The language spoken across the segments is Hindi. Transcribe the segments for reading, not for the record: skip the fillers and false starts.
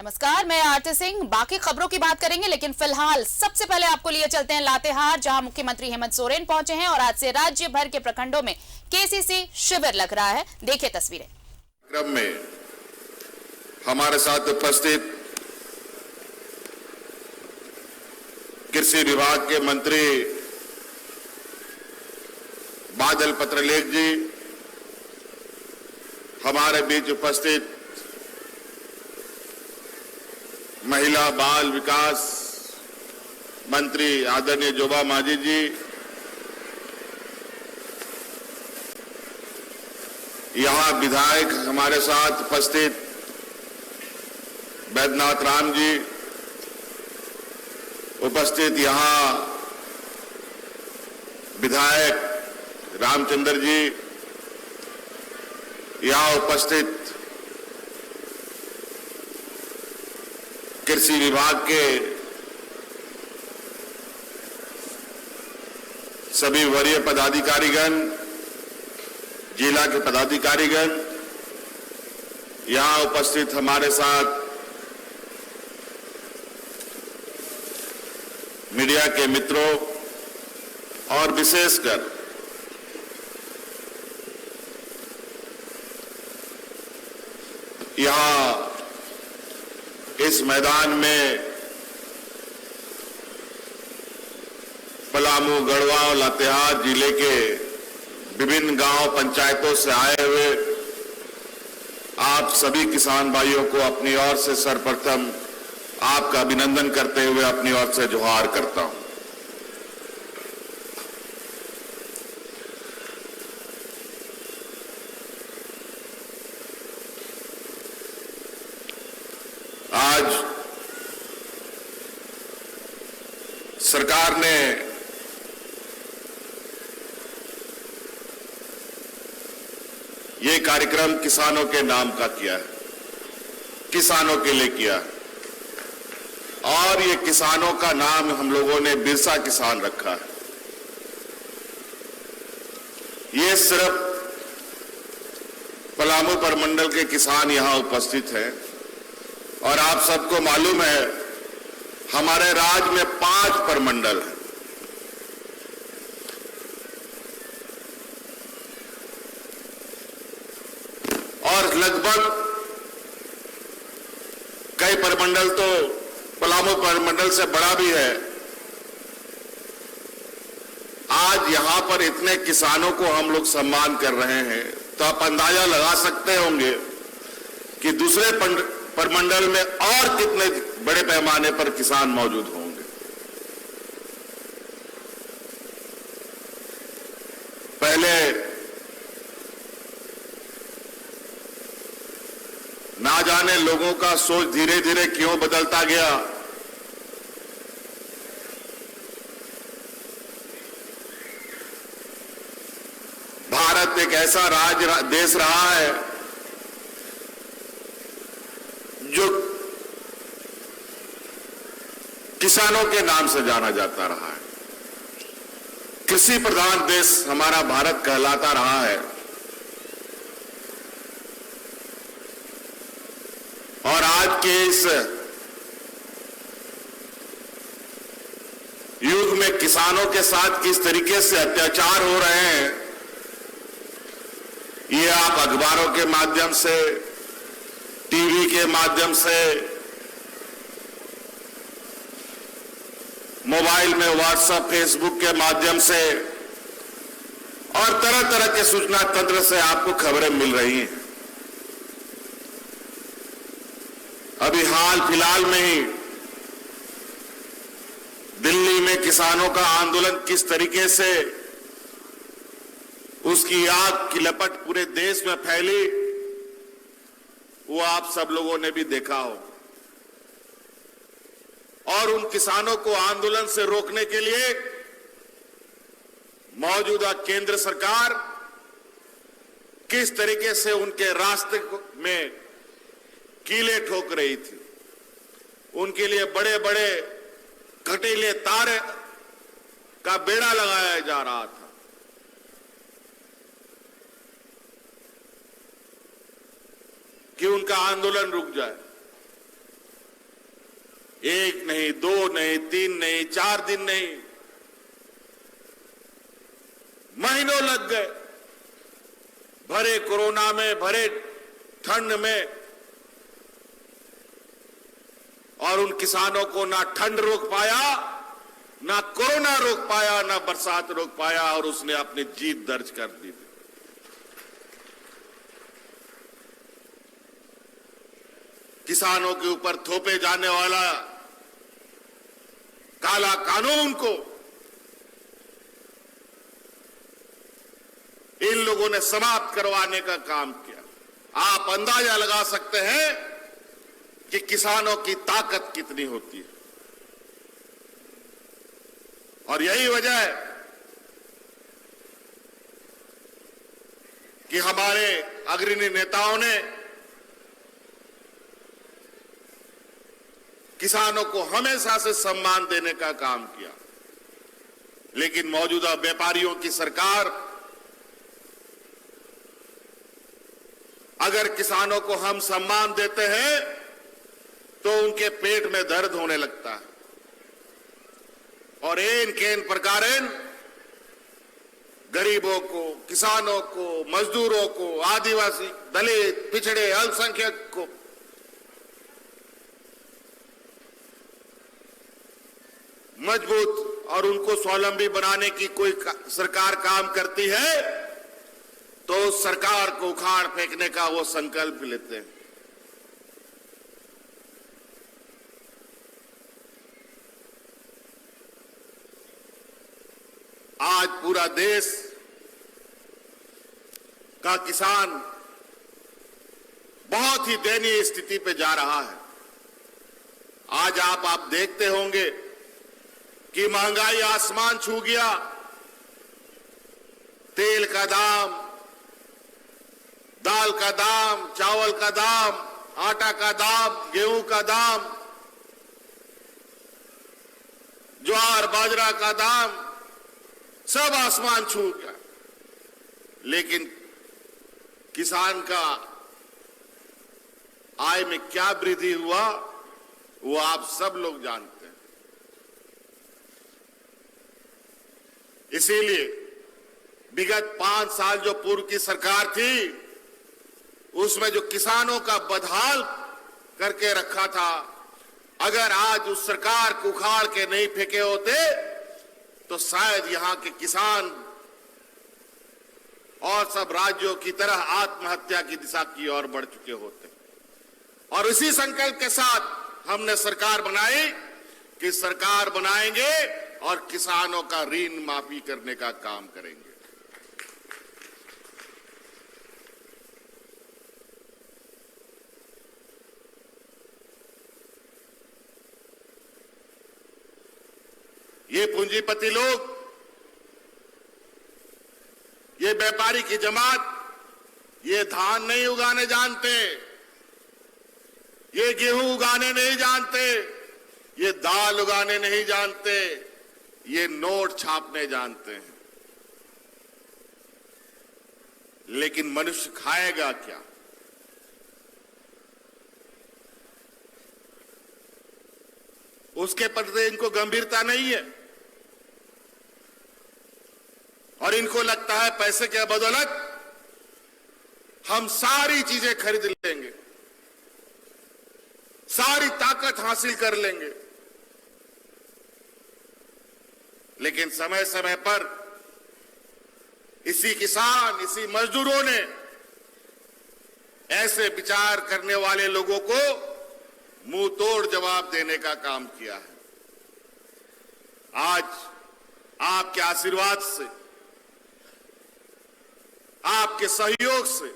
नमस्कार, मैं आरती सिंह। बाकी खबरों की बात करेंगे, लेकिन फिलहाल सबसे पहले आपको लिए चलते हैं लातेहार, जहां मुख्यमंत्री हेमंत सोरेन पहुंचे हैं और आज से राज्य भर के प्रखंडों में केसीसी शिविर लग रहा है। देखिए तस्वीरें। क्रम में हमारे साथ उपस्थित कृषि विभाग के मंत्री बादल पत्रलेख जी, हमारे बीच उपस्थित महिला बाल विकास मंत्री आदरणीय जोबा मांझी जी, यहां विधायक हमारे साथ उपस्थित बैद्यनाथ राम जी, उपस्थित यहां विधायक रामचंद्र जी, यहां उपस्थित कृषि विभाग के सभी वरीय पदाधिकारीगण, जिला के पदाधिकारीगण, यहां उपस्थित हमारे साथ मीडिया के मित्रों और विशेषकर यहां इस मैदान में पलामू, गढ़वा और लातेहार जिले के विभिन्न गांव पंचायतों से आए हुए आप सभी किसान भाइयों को अपनी ओर से सर्वप्रथम आपका अभिनंदन करते हुए अपनी ओर से जोहार करता हूं। आज सरकार ने ये कार्यक्रम किसानों के नाम का किया है, किसानों के लिए किया है, और ये किसानों का नाम हम लोगों ने बिरसा किसान रखा है। ये सिर्फ पलामू प्रमंडल के किसान यहां उपस्थित हैं, और आप सबको मालूम है हमारे राज्य में 5 प्रमंडल हैं। और लगभग कई प्रमंडल तो पलामू प्रमंडल से बड़ा भी है। आज यहां पर इतने किसानों को हम लोग सम्मान कर रहे हैं, तो आप अंदाजा लगा सकते होंगे कि दूसरे प्रमंडल में और कितने बड़े पैमाने पर किसान मौजूद होंगे। पहले ना जाने लोगों का सोच धीरे धीरे क्यों बदलता गया। भारत एक ऐसा देश रहा है जो किसानों के नाम से जाना जाता रहा है। कृषि प्रधान देश हमारा भारत कहलाता रहा है, और आज के इस युग में किसानों के साथ किस तरीके से अत्याचार हो रहे हैं, ये आप अखबारों के माध्यम से, टीवी के माध्यम से, मोबाइल में व्हाट्सएप, फेसबुक के माध्यम से और तरह तरह के सूचना तंत्र से आपको खबरें मिल रही हैं। अभी हाल फिलहाल में ही दिल्ली में किसानों का आंदोलन किस तरीके से उसकी आग की लपट पूरे देश में फैली, वो आप सब लोगों ने भी देखा हो। और उन किसानों को आंदोलन से रोकने के लिए मौजूदा केंद्र सरकार किस तरीके से उनके रास्ते में कीले ठोक रही थी। उनके लिए बड़े बड़े कटीले तार का बेड़ा लगाया जा रहा था। कि उनका आंदोलन रुक जाए। एक नहीं, दो नहीं, तीन नहीं, 4 दिन नहीं, महीनों लग गए। भरे कोरोना में, भरे ठंड में, और उन किसानों को ना ठंड रोक पाया, ना कोरोना रोक पाया, ना बरसात रोक पाया, और उसने अपनी जीत दर्ज कर दी। किसानों के ऊपर थोपे जाने वाला काला कानून को इन लोगों ने समाप्त करवाने का काम किया। आप अंदाजा लगा सकते हैं कि किसानों की ताकत कितनी होती है। और यही वजह है कि हमारे अग्रणी नेताओं ने किसानों को हमेशा से सम्मान देने का काम किया। लेकिन मौजूदा व्यापारियों की सरकार अगर किसानों को हम सम्मान देते हैं तो उनके पेट में दर्द होने लगता है, और एन केन प्रकारेण गरीबों को, किसानों को, मजदूरों को, आदिवासी, दलित, पिछड़े, अल्पसंख्यक को मजबूत और उनको स्वावलंबी बनाने की कोई सरकार काम करती है तो सरकार को उखाड़ फेंकने का वो संकल्प लेते हैं। आज पूरा देश का किसान बहुत ही दयनीय स्थिति पे जा रहा है। आज आप देखते होंगे कि महंगाई आसमान छू गया। तेल का दाम, दाल का दाम, चावल का दाम, आटा का दाम, गेहूं का दाम, ज्वार बाजरा का दाम सब आसमान छू गया। लेकिन किसान का आय में क्या वृद्धि हुआ वो आप सब लोग जानते हैं। इसीलिए विगत 5 साल जो पूर्व की सरकार थी उसमें जो किसानों का बदहाल करके रखा था, अगर आज उस सरकार को उखाड़ के नहीं फेंके होते तो शायद यहां के किसान और सब राज्यों की तरह आत्महत्या की दिशा की ओर बढ़ चुके होते। और इसी संकल्प के साथ हमने सरकार बनाई कि सरकार बनाएंगे और किसानों का ऋण माफी करने का काम करेंगे। ये पूंजीपति लोग, ये व्यापारी की जमात, ये धान नहीं उगाने जानते, ये गेहूं उगाने नहीं जानते, ये दाल उगाने नहीं जानते, ये नोट छापने जानते हैं। लेकिन मनुष्य खाएगा क्या? उसके प्रति इनको गंभीरता नहीं है और इनको लगता है पैसे के बदौलत हम सारी चीजें खरीद लेंगे, सारी ताकत हासिल कर लेंगे। लेकिन समय समय पर इसी किसान, इसी मजदूरों ने ऐसे विचार करने वाले लोगों को मुंह तोड़ जवाब देने का काम किया है। आज आपके आशीर्वाद से, आपके सहयोग से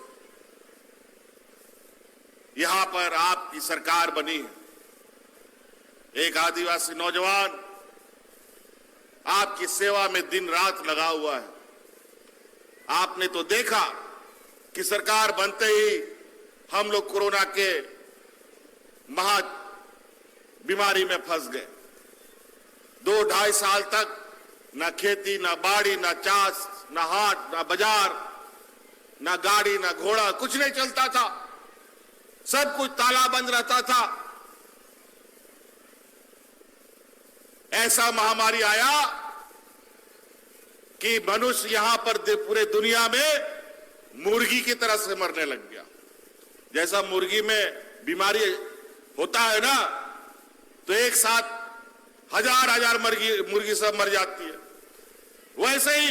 यहां पर आपकी सरकार बनी है। एक आदिवासी नौजवान आपकी सेवा में दिन रात लगा हुआ है। आपने तो देखा कि सरकार बनते ही हम लोग कोरोना के महा बीमारी में फंस गए। 2-2.5 साल तक ना खेती, ना बाड़ी, ना चास, ना हाट, ना बाजार, ना गाड़ी, ना घोड़ा, कुछ नहीं चलता था। सब कुछ ताला बंद रहता था। ऐसा महामारी आया कि मनुष्य यहां पर पूरे दुनिया में मुर्गी की तरह से मरने लग गया। जैसा मुर्गी में बीमारी होता है ना, तो एक साथ हजार मुर्गी सब मर जाती है, वैसे ही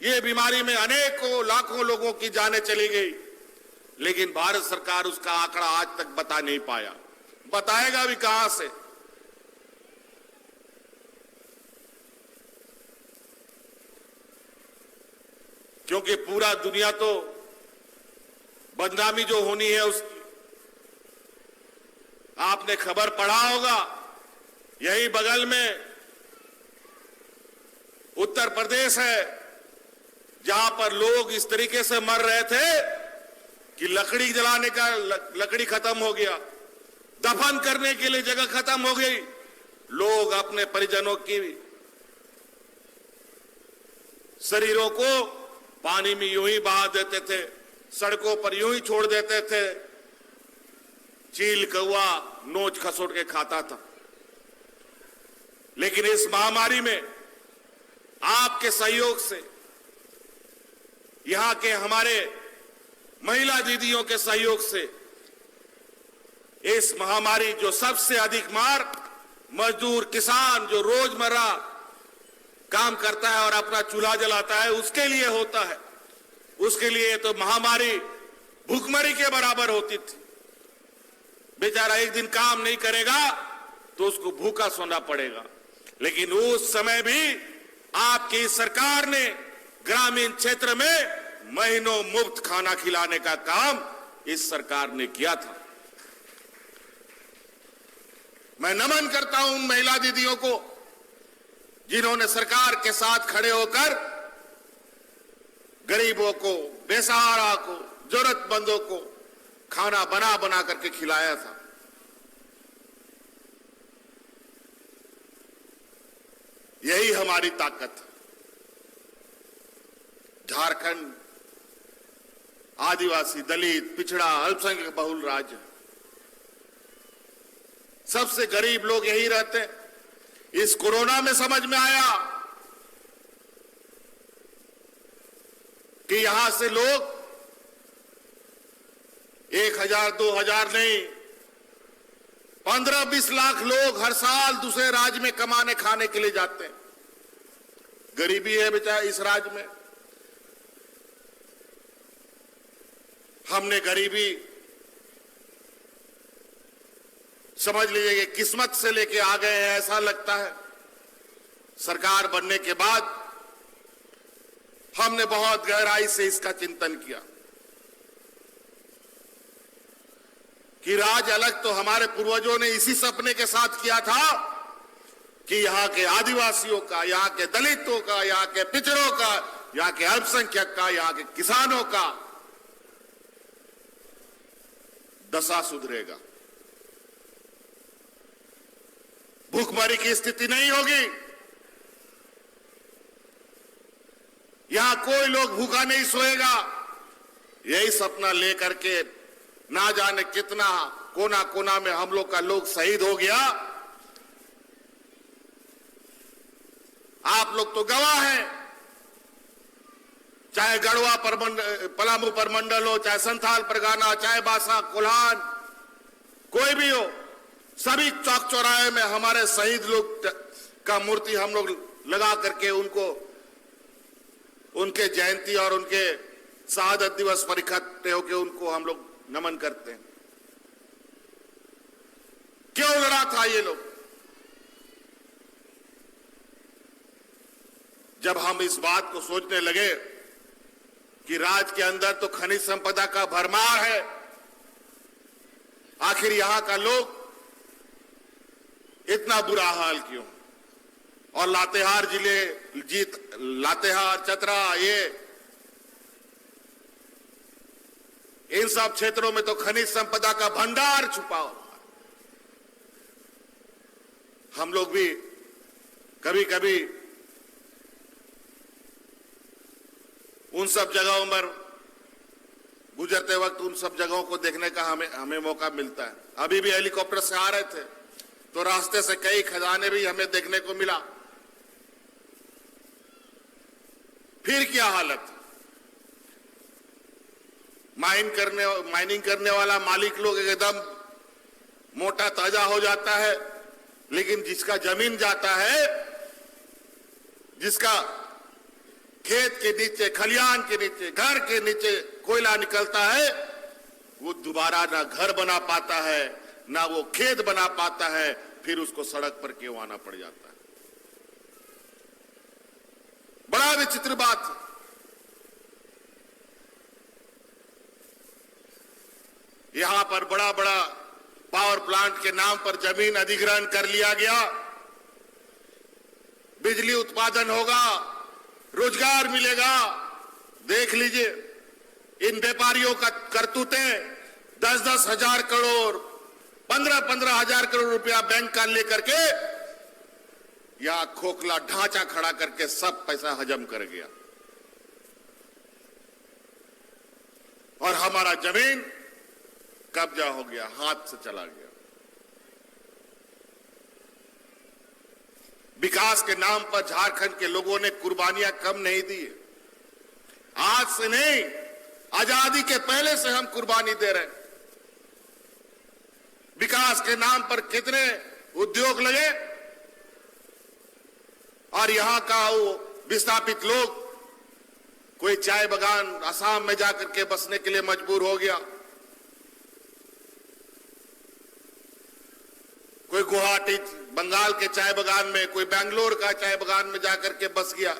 ये बीमारी में अनेकों लाखों लोगों की जानें चली गई। लेकिन भारत सरकार उसका आंकड़ा आज तक बता नहीं पाया, बताएगा भी कहां से। क्योंकि पूरा दुनिया तो बदनामी जो होनी है उसकी, आपने खबर पढ़ा होगा, यही बगल में उत्तर प्रदेश है जहां पर लोग इस तरीके से मर रहे थे कि लकड़ी जलाने का लकड़ी खत्म हो गया, दफन करने के लिए जगह खत्म हो गई, लोग अपने परिजनों की शरीरों को पानी में यूं ही बहा देते थे, सड़कों पर यूं ही छोड़ देते थे, चील कौवा नोच खसोट के खाता था। लेकिन इस महामारी में आपके सहयोग से, यहां के हमारे महिला दीदियों के सहयोग से, इस महामारी जो सबसे अधिक मार मजदूर किसान जो रोजमर्रा काम करता है और अपना चूल्हा जलाता है उसके लिए होता है, उसके लिए तो महामारी भूखमरी के बराबर होती थी। बेचारा एक दिन काम नहीं करेगा तो उसको भूखा सोना पड़ेगा। लेकिन उस समय भी आपकी सरकार ने ग्रामीण क्षेत्र में महीनों मुफ्त खाना खिलाने का काम इस सरकार ने किया था। मैं नमन करता हूं उन महिला दीदियों को जिन्होंने सरकार के साथ खड़े होकर गरीबों को, बेसहारा को, जरूरतमंदों को खाना बना बना करके खिलाया था। यही हमारी ताकत है। झारखंड आदिवासी, दलित, पिछड़ा, अल्पसंख्यक बहुल राज्य, सबसे गरीब लोग यही रहते हैं। इस कोरोना में समझ में आया कि यहां से लोग 1000, 2000 नहीं, 15-20 लाख लोग हर साल दूसरे राज्य में कमाने खाने के लिए जाते हैं। गरीबी है बेचारा इस राज्य में। हमने गरीबी समझ लीजिए कि किस्मत से लेके आ गए हैं ऐसा लगता है। सरकार बनने के बाद हमने बहुत गहराई से इसका चिंतन किया कि राज अलग तो हमारे पूर्वजों ने इसी सपने के साथ किया था कि यहां के आदिवासियों का, यहां के दलितों का, यहां के पिछड़ों का, यहां के अल्पसंख्यक का, यहां के किसानों का दशा सुधरेगा, भूखमरी की स्थिति नहीं होगी, यहां कोई लोग भूखा नहीं सोएगा। यही सपना लेकर के ना जाने कितना कोना कोना में हम लोग का लोग शहीद हो गया। आप लोग तो गवाह हैं, चाहे गढ़वा पलामू परमंडल हो, चाहे संथाल परगाना, चाहे बासा कोल्हान, कोई भी हो, सभी चौक चौराहे में हमारे शहीद लोग का मूर्ति हम लोग लगा करके उनको उनके जयंती और उनके शहादत दिवस पर इकट्ठे होकर उनको हम लोग नमन करते हैं। क्यों लड़ा था ये लोग? जब हम इस बात को सोचने लगे कि राज्य के अंदर तो खनिज संपदा का भरमार है, आखिर यहां का लोग इतना बुरा हाल क्यों? और लातेहार जिले, लातेहार, चतरा, इन सब क्षेत्रों में तो खनिज संपदा का भंडार छुपा हुआ है। हम लोग भी कभी कभी उन सब जगहों पर गुजरते वक्त उन सब जगहों को देखने का हमें मौका मिलता है। अभी भी हेलीकॉप्टर से आ रहे थे, तो रास्ते से कई खजाने भी हमें देखने को मिला। फिर क्या हालत, माइनिंग करने वाला मालिक लोग एकदम मोटा ताजा हो जाता है, लेकिन जिसका जमीन जाता है, जिसका खेत के नीचे, खलियान के नीचे, घर के नीचे कोयला निकलता है, वो दोबारा ना घर बना पाता है, ना वो खेत बना पाता है, फिर उसको सड़क पर क्यों आना पड़ जाता है। बड़ा विचित्र बात है। यहां पर बड़ा बड़ा पावर प्लांट के नाम पर जमीन अधिग्रहण कर लिया गया, बिजली उत्पादन होगा, रोजगार मिलेगा। देख लीजिए इन व्यापारियों का करतूतें, 10-10 हजार करोड़, 15-15 हजार करोड़ रुपया बैंक का लेकर के यहां खोखला ढांचा खड़ा करके सब पैसा हजम कर गया, और हमारा जमीन कब्जा हो गया, हाथ से चला गया। विकास के नाम पर झारखंड के लोगों ने कुर्बानियां कम नहीं दी। आज से नहीं, आजादी के पहले से हम कुर्बानी दे रहे हैं। विकास के नाम पर कितने उद्योग लगे, और यहां का वो विस्थापित लोग, कोई चाय बागान असम में जाकर के बसने के लिए मजबूर हो गया, कोई गुवाहाटी बंगाल के चाय बागान में, कोई बेंगलोर का चाय बागान में जाकर के बस गया।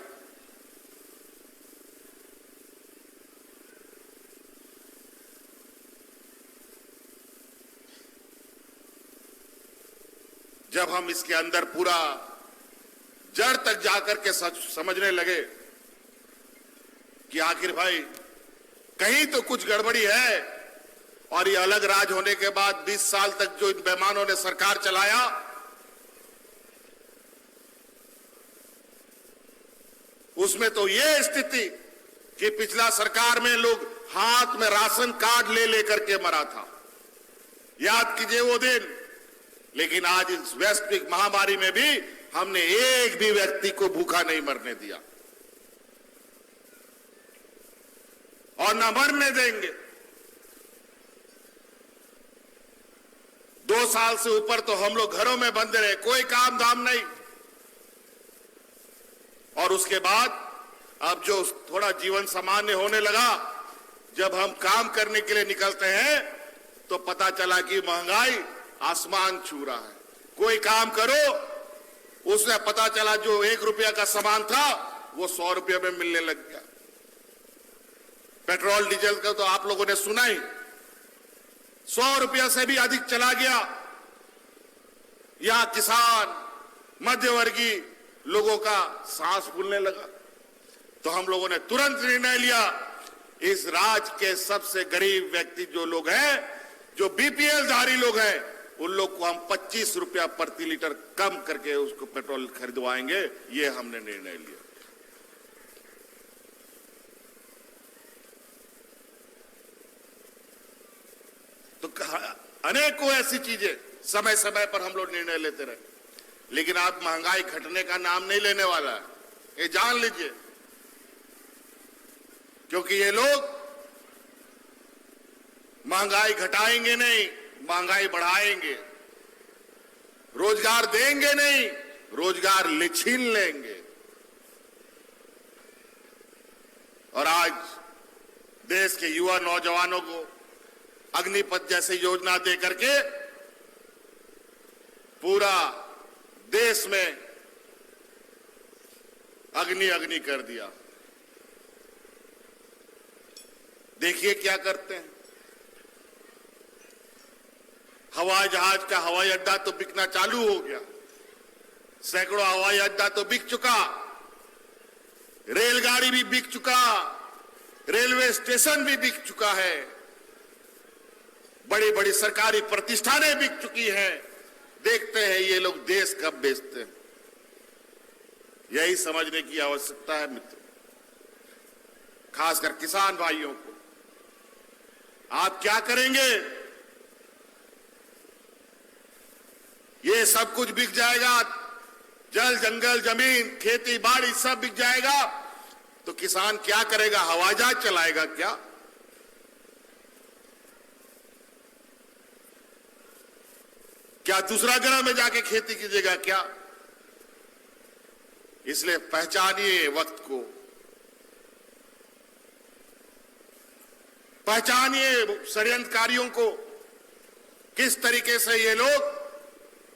जब हम इसके अंदर पूरा जड़ तक जाकर के समझने लगे कि आखिर भाई कहीं तो कुछ गड़बड़ी है, और ये अलग राज होने के बाद 20 साल तक जो इन बेईमानों ने सरकार चलाया, उसमें तो ये स्थिति कि पिछला सरकार में लोग हाथ में राशन कार्ड ले लेकर के मरा था, याद कीजिए वो दिन। लेकिन आज इस वैश्विक महामारी में भी हमने एक भी व्यक्ति को भूखा नहीं मरने दिया, और न मरने देंगे। 2 साल से ऊपर तो हम लोग घरों में बंद रहे, कोई काम धाम नहीं, और उसके बाद अब जो थोड़ा जीवन सामान्य होने लगा, जब हम काम करने के लिए निकलते हैं तो पता चला कि महंगाई आसमान छू रहा है। कोई काम करो, उसमें पता चला जो 1 रुपया का सामान था वो 100 रुपये में मिलने लग गया। पेट्रोल डीजल का तो आप लोगों ने सुना ही, 100 रुपया से भी अधिक चला गया। यहां किसान, मध्यवर्गीय लोगों का सांस फूलने लगा। तो हम लोगों ने तुरंत निर्णय लिया, इस राज्य के सबसे गरीब व्यक्ति जो लोग हैं, जो बीपीएल धारी लोग हैं, उन लोग को हम 25 रुपया प्रति लीटर कम करके उसको पेट्रोल खरीदवाएंगे। ये हमने निर्णय लिया। तो अनेकों ऐसी चीजें समय समय पर हम लोग निर्णय लेते रहे, लेकिन आप महंगाई घटने का नाम नहीं लेने वाला है, ये जान लीजिए। क्योंकि ये लोग महंगाई घटाएंगे नहीं, महंगाई बढ़ाएंगे। रोजगार देंगे नहीं, रोजगार छीन लेंगे। और आज देश के युवा नौजवानों को अग्निपथ जैसी योजना दे करके पूरा देश में अग्नि अग्नि कर दिया। देखिए क्या करते हैं। हवाई जहाज का हवाई अड्डा तो बिकना चालू हो गया, सैकड़ों हवाई अड्डा तो बिक चुका, रेलगाड़ी भी बिक चुका, रेलवे स्टेशन भी बिक चुका है, बड़ी बड़ी सरकारी प्रतिष्ठानें बिक चुकी हैं। देखते हैं ये लोग देश कब बेचते हैं। यही समझने की आवश्यकता है मित्र, खासकर किसान भाइयों को। आप क्या करेंगे? ये सब कुछ बिक जाएगा, जल जंगल जमीन खेती बाड़ी सब बिक जाएगा, तो किसान क्या करेगा? हवाई जहाज चलाएगा क्या? क्या दूसरा ग्रह में जाके खेती कीजिएगा क्या? इसलिए पहचानिए वक्त को, पहचानिए षड्यंत्रकारियों को, किस तरीके से ये लोग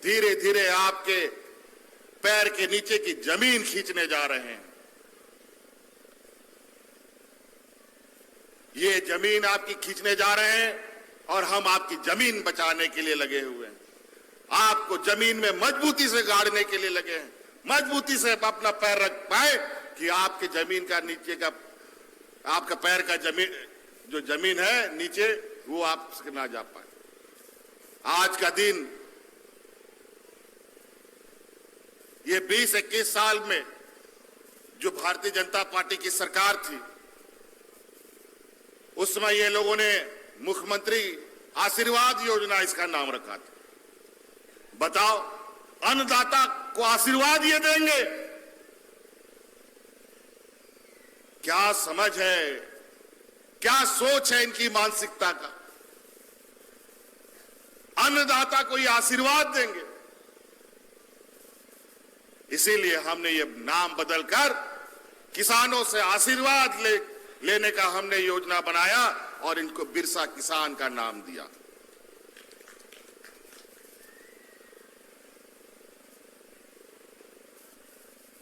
धीरे धीरे आपके पैर के नीचे की जमीन खींचने जा रहे हैं। ये जमीन आपकी खींचने जा रहे हैं और हम आपकी जमीन बचाने के लिए लगे हुए हैं, आपको जमीन में मजबूती से गाड़ने के लिए लगे हैं, मजबूती से अपना पैर रख पाए कि आपके जमीन का नीचे का, आपका पैर का जमीन, जो जमीन है नीचे, वो आपसे ना जा पाए। आज का दिन, ये 20-21 साल में जो भारतीय जनता पार्टी की सरकार थी, उस समय ये लोगों ने मुख्यमंत्री आशीर्वाद योजना इसका नाम रखा था। बताओ, अन्नदाता को आशीर्वाद ये देंगे? क्या समझ है, क्या सोच है इनकी मानसिकता का? अन्नदाता को ये आशीर्वाद देंगे? इसीलिए हमने ये नाम बदलकर किसानों से आशीर्वाद लेने का हमने योजना बनाया और इनको बिरसा किसान का नाम दिया।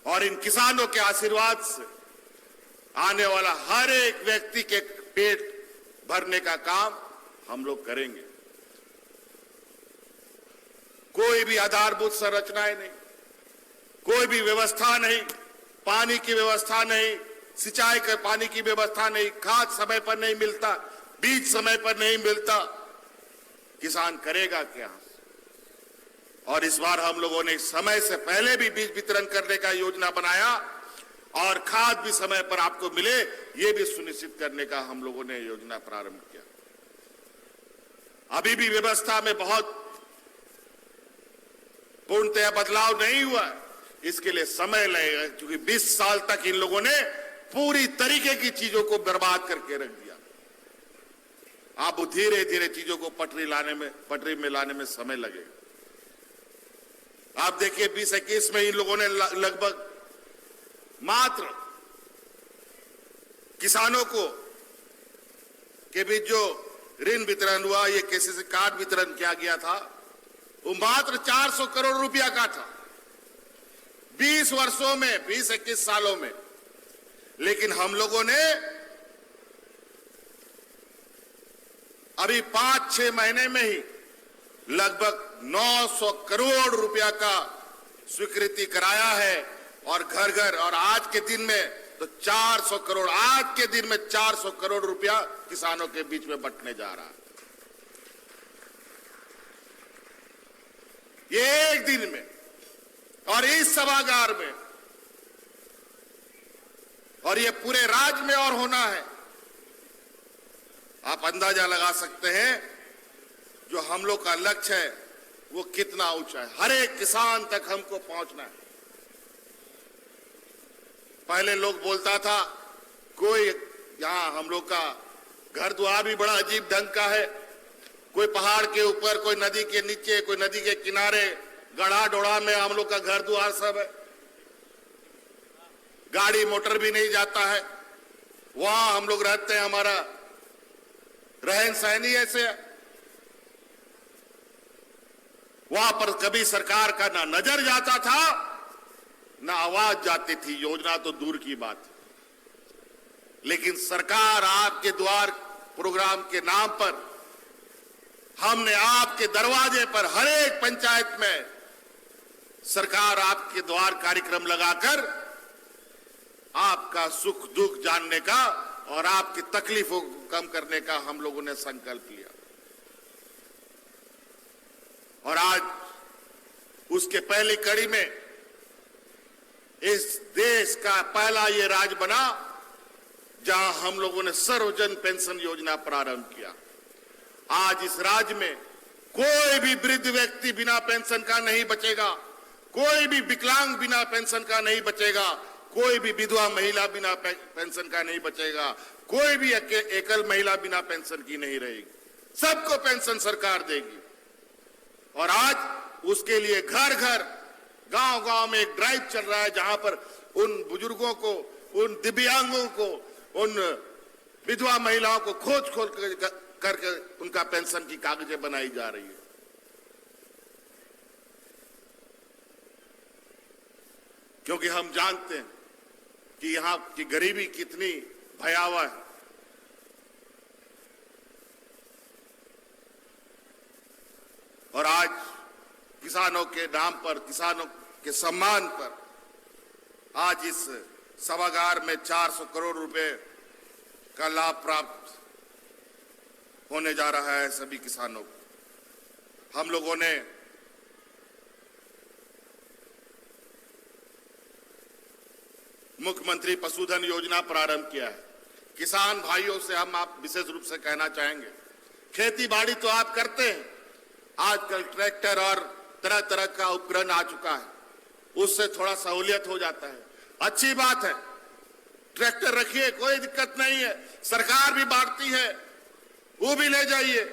और इन किसानों के आशीर्वाद से आने वाला हर एक व्यक्ति के पेट भरने का काम हम लोग करेंगे। कोई भी आधारभूत संरचनाएं नहीं, कोई भी व्यवस्था नहीं, पानी की व्यवस्था नहीं, सिंचाई के पानी की व्यवस्था नहीं, खाद समय पर नहीं मिलता, बीज समय पर नहीं मिलता, किसान करेगा क्या? और इस बार हम लोगों ने समय से पहले भी बीज वितरण करने का योजना बनाया और खाद भी समय पर आपको मिले, ये भी सुनिश्चित करने का हम लोगों ने योजना प्रारंभ किया। अभी भी व्यवस्था में बहुत पूर्णतया बदलाव नहीं हुआ, इसके लिए समय लगेगा, क्योंकि 20 साल तक इन लोगों ने पूरी तरीके की चीजों को बर्बाद करके रख दिया। अब धीरे धीरे चीजों को पटरी में लाने में समय लगेगा। आप देखिए 20-21 में इन लोगों ने लगभग मात्र किसानों को के बीच जो ऋण वितरण हुआ, ये केसीसी कार्ड वितरण किया गया था, वो मात्र 400 करोड़ रुपया का था 20 वर्षों में, 20-21 सालों में। लेकिन हम लोगों ने अभी 5-6 महीने में ही लगभग 900 करोड़ रुपया का स्वीकृति कराया है और घर घर, और आज के दिन में तो 400 करोड़, आज के दिन में 400 करोड़ रुपया किसानों के बीच में बंटने जा रहा है, ये एक दिन में। और इस सभागार में, और ये पूरे राज्य में और होना है। आप अंदाजा लगा सकते हैं जो हम लोग का लक्ष्य है वो कितना ऊंचा है। हर एक किसान तक हमको पहुंचना है। पहले लोग बोलता था, कोई यहां हम लोग का घर द्वार भी बड़ा अजीब ढंग का है, कोई पहाड़ के ऊपर, कोई नदी के नीचे, कोई नदी के किनारे, गढ़ा डोड़ा में हम लोग का घर द्वार सब है, गाड़ी मोटर भी नहीं जाता है, वहां हम लोग रहते हैं, हमारा रहन सहन ही ऐसे है। वहां पर कभी सरकार का ना नजर जाता था ना आवाज जाती थी, योजना तो दूर की बात। लेकिन सरकार आपके द्वार प्रोग्राम के नाम पर हमने आपके दरवाजे पर हर एक पंचायत में सरकार आपके द्वार कार्यक्रम लगाकर आपका सुख दुख जानने का और आपकी तकलीफों को कम करने का हम लोगों ने संकल्प लिया। और आज उसके पहली कड़ी में इस देश का पहला ये राज्य बना जहां हम लोगों ने सर्वजन पेंशन योजना प्रारंभ किया। आज इस राज्य में कोई भी वृद्ध व्यक्ति बिना पेंशन का नहीं बचेगा, कोई भी विकलांग बिना पेंशन का नहीं बचेगा, कोई भी विधवा महिला बिना पेंशन का नहीं बचेगा, कोई भी एकल महिला बिना पेंशन की नहीं रहेगी। सबको पेंशन सरकार देगी। और आज उसके लिए घर घर, गांव गांव में एक ड्राइव चल रहा है, जहां पर उन बुजुर्गों को, उन दिव्यांगों को, उन विधवा महिलाओं को खोज करके उनका पेंशन की कागजें बनाई जा रही है। क्योंकि हम जानते हैं कि यहां की गरीबी कितनी भयावह है। और आज किसानों के नाम पर, किसानों के सम्मान पर आज इस सभागार में 400 करोड़ रुपए का लाभ प्राप्त होने जा रहा है सभी किसानों को। हम लोगों ने मुख्यमंत्री पशुधन योजना प्रारंभ किया है। किसान भाइयों से हम आप विशेष रूप से कहना चाहेंगे, खेती बाड़ी तो आप करते हैं, आजकल ट्रैक्टर और तरह तरह का उपकरण आ चुका है, उससे थोड़ा सहूलियत हो जाता है, अच्छी बात है। ट्रैक्टर रखिए, कोई दिक्कत नहीं है, सरकार भी बांटती है, वो भी ले जाइए।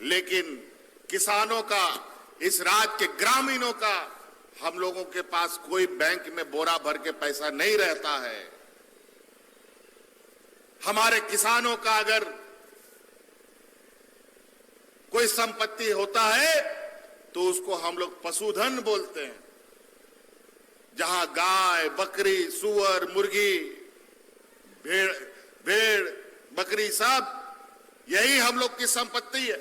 लेकिन किसानों का, इस राज्य के ग्रामीणों का, हम लोगों के पास कोई बैंक में बोरा भर के पैसा नहीं रहता है। हमारे किसानों का अगर कोई संपत्ति होता है तो उसको हम लोग पशुधन बोलते हैं, जहां गाय, बकरी, सुअर, मुर्गी, भेड़, बकरी, सब यही हम लोग की संपत्ति है।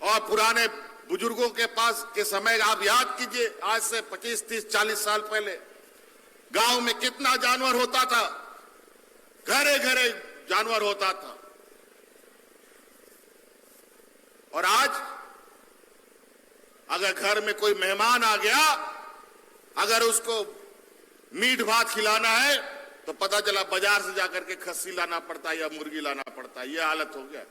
और पुराने बुजुर्गों के पास के समय आप याद कीजिए, आज से 25, 30, 40 साल पहले गांव में कितना जानवर होता था, घरे घरे जानवर होता था। और आज अगर घर में कोई मेहमान आ गया, अगर उसको मीट भात खिलाना है तो पता चला बाजार से जाकर के खस्सी लाना पड़ता है या मुर्गी लाना पड़ता है। यह हालत हो गया।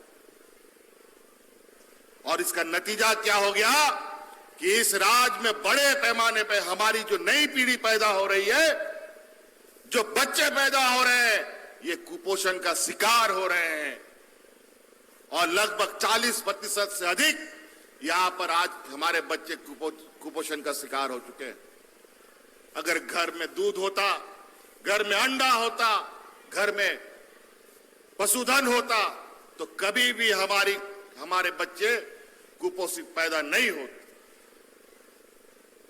और इसका नतीजा क्या हो गया कि इस राज्य में बड़े पैमाने पर हमारी जो नई पीढ़ी पैदा हो रही है, जो बच्चे पैदा हो रहे हैं, ये कुपोषण का शिकार हो रहे हैं। और लगभग 40% से अधिक यहां पर आज हमारे बच्चे कुपोषण का शिकार हो चुके हैं। अगर घर में दूध होता, घर में अंडा होता, घर में पशुधन होता, तो कभी भी हमारे बच्चे कुपोषित पैदा नहीं होते।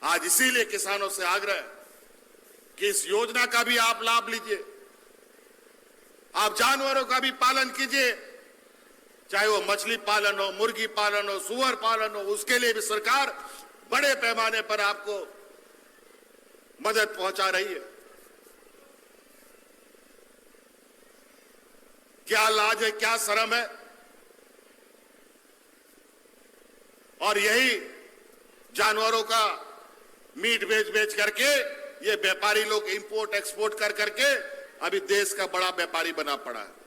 आज इसीलिए किसानों से आग्रह है कि इस योजना का भी आप लाभ लीजिए, आप जानवरों का भी पालन कीजिए, चाहे वो मछली पालन हो, मुर्गी पालन हो, सुअर पालन हो, उसके लिए भी सरकार बड़े पैमाने पर आपको मदद पहुंचा रही है। क्या लाज है, क्या शर्म है। और यही जानवरों का मीट बेच करके ये व्यापारी लोग इंपोर्ट एक्सपोर्ट कर करके अभी देश का बड़ा व्यापारी बना पड़ा है।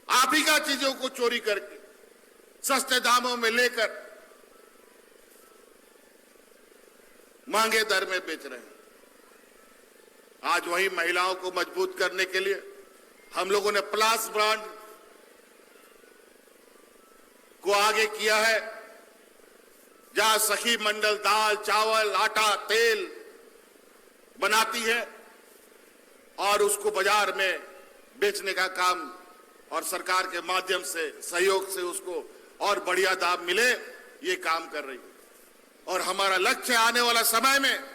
आप ही का चीजों को चोरी करके सस्ते दामों में लेकर महंगे दर में बेच रहे हैं। आज वही महिलाओं को मजबूत करने के लिए हम लोगों ने प्लास ब्रांड को आगे किया है, जहां सखी मंडल दाल, चावल, आटा, तेल बनाती है और उसको बाजार में बेचने का काम और सरकार के माध्यम से, सहयोग से उसको और बढ़िया दाम मिले, ये काम कर रही है। और हमारा लक्ष्य आने वाला समय में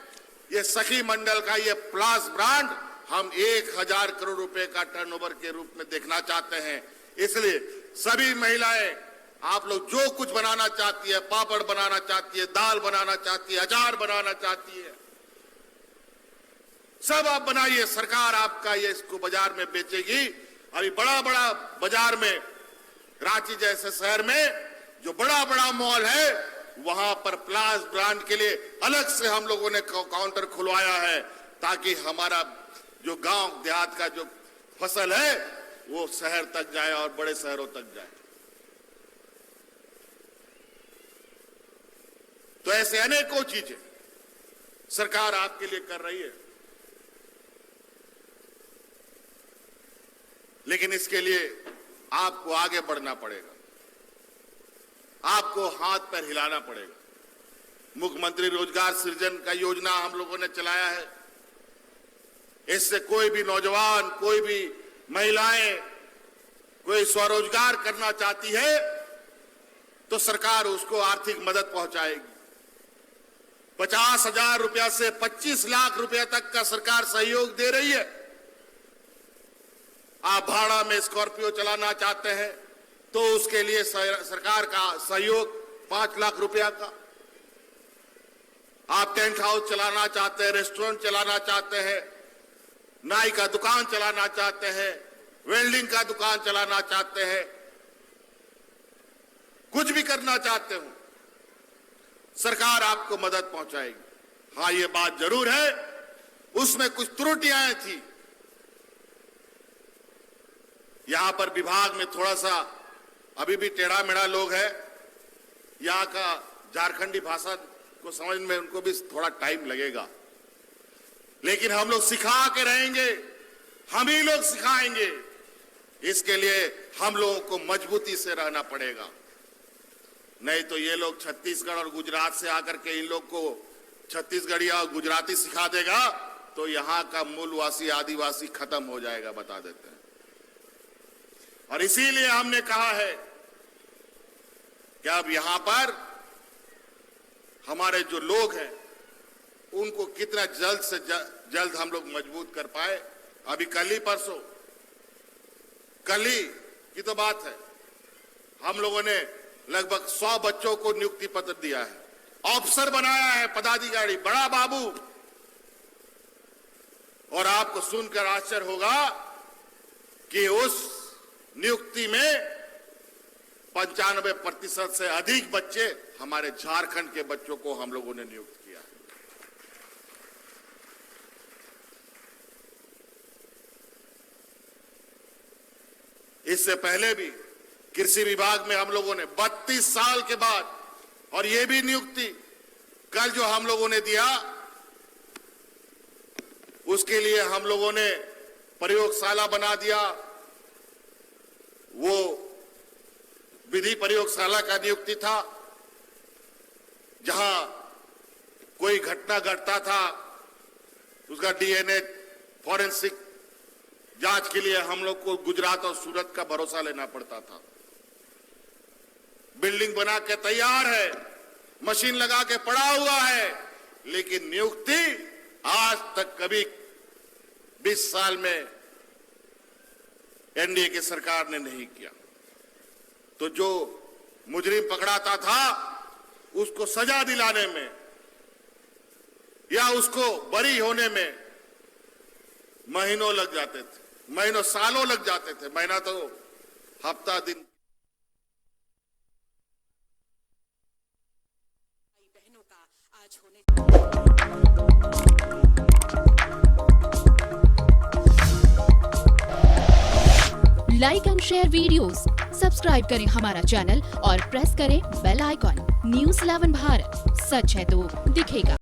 ये सखी मंडल का ये प्लास ब्रांड हम 1000 करोड़ रुपए का टर्नओवर के रूप में देखना चाहते हैं। इसलिए सभी महिलाएं, आप लोग जो कुछ बनाना चाहती है, पापड़ बनाना चाहती है, दाल बनाना चाहती है, अचार बनाना चाहती है, सब आप बनाइए। सरकार आपका ये इसको बाजार में बेचेगी। अभी बड़ा बड़ा बाजार में, रांची जैसे शहर में जो बड़ा बड़ा मॉल है, वहां पर प्लास ब्रांड के लिए अलग से हम लोगों ने काउंटर खुलवाया है, ताकि हमारा जो गांव देहात का जो फसल है वो शहर तक जाए और बड़े शहरों तक जाए। तो ऐसे अनेकों चीजें सरकार आपके लिए कर रही है, लेकिन इसके लिए आपको आगे बढ़ना पड़ेगा, आपको हाथ पैर हिलाना पड़ेगा। मुख्यमंत्री रोजगार सृजन का योजना हम लोगों ने चलाया है। इससे कोई भी नौजवान, कोई भी महिलाएं, कोई स्वरोजगार करना चाहती है तो सरकार उसको आर्थिक मदद पहुंचाएगी। 50,000 रुपया से 25 लाख रुपया तक का सरकार सहयोग दे रही है। आप भाड़ा में स्कॉर्पियो चलाना चाहते हैं तो उसके लिए सरकार का सहयोग 5 लाख रुपया का। आप टेंट हाउस चलाना चाहते हैं, रेस्टोरेंट चलाना चाहते हैं, नाई का दुकान चलाना चाहते हैं, वेल्डिंग का दुकान चलाना चाहते हैं, कुछ भी करना चाहते हो, सरकार आपको मदद पहुंचाएगी। हां, ये बात जरूर है, उसमें कुछ त्रुटियां थी। यहां पर विभाग में थोड़ा सा अभी भी टेढ़ा मेढ़ा लोग है। यहां का झारखंडी भाषा को समझ में उनको भी थोड़ा टाइम लगेगा, लेकिन हम लोग सिखा के रहेंगे, हम ही लोग सिखाएंगे। इसके लिए हम लोगों को मजबूती से रहना पड़ेगा, नहीं तो ये लोग छत्तीसगढ़ और गुजरात से आकर के इन लोग को छत्तीसगढ़ी और गुजराती सिखा देगा तो यहां का मूलवासी आदिवासी खत्म हो जाएगा, बता देते हैं। और इसीलिए हमने कहा है कि अब यहां पर हमारे जो लोग हैं उनको कितना जल्द से जल्द हम लोग मजबूत कर पाए। अभी कल ही की तो बात है, हम लोगों ने लगभग 100 बच्चों को नियुक्ति पत्र दिया है, ऑफिसर बनाया है, पदाधिकारी, बड़ा बाबू। और आपको सुनकर आश्चर्य होगा कि उस नियुक्ति में 95% से अधिक बच्चे हमारे झारखंड के बच्चों को हम लोगों ने नियुक्त किया है। इससे पहले भी कृषि विभाग में हम लोगों ने 32 साल के बाद, और ये भी नियुक्ति कल जो हम लोगों ने दिया उसके लिए हम लोगों ने प्रयोगशाला बना दिया। वो विधि प्रयोगशाला का नियुक्ति था, जहां कोई घटना घटता था उसका डीएनए फॉरेंसिक जांच के लिए हम लोग को गुजरात और सूरत का भरोसा लेना पड़ता था। बिल्डिंग बना के तैयार है, मशीन लगा के पड़ा हुआ है, लेकिन नियुक्ति आज तक कभी 20 साल में एनडीए की सरकार ने नहीं किया। तो जो मुजरिम पकड़ाता था उसको सजा दिलाने में या उसको बरी होने में महीनों लग जाते थे, महीनों सालों लग जाते थे, महीना तो हफ्ता दिन। बहनों का आज होने like and share videos, subscribe करें हमारा चैनल और प्रेस करें बेल आइकॉन। न्यूज़ 11 भारत, सच है तो दिखेगा।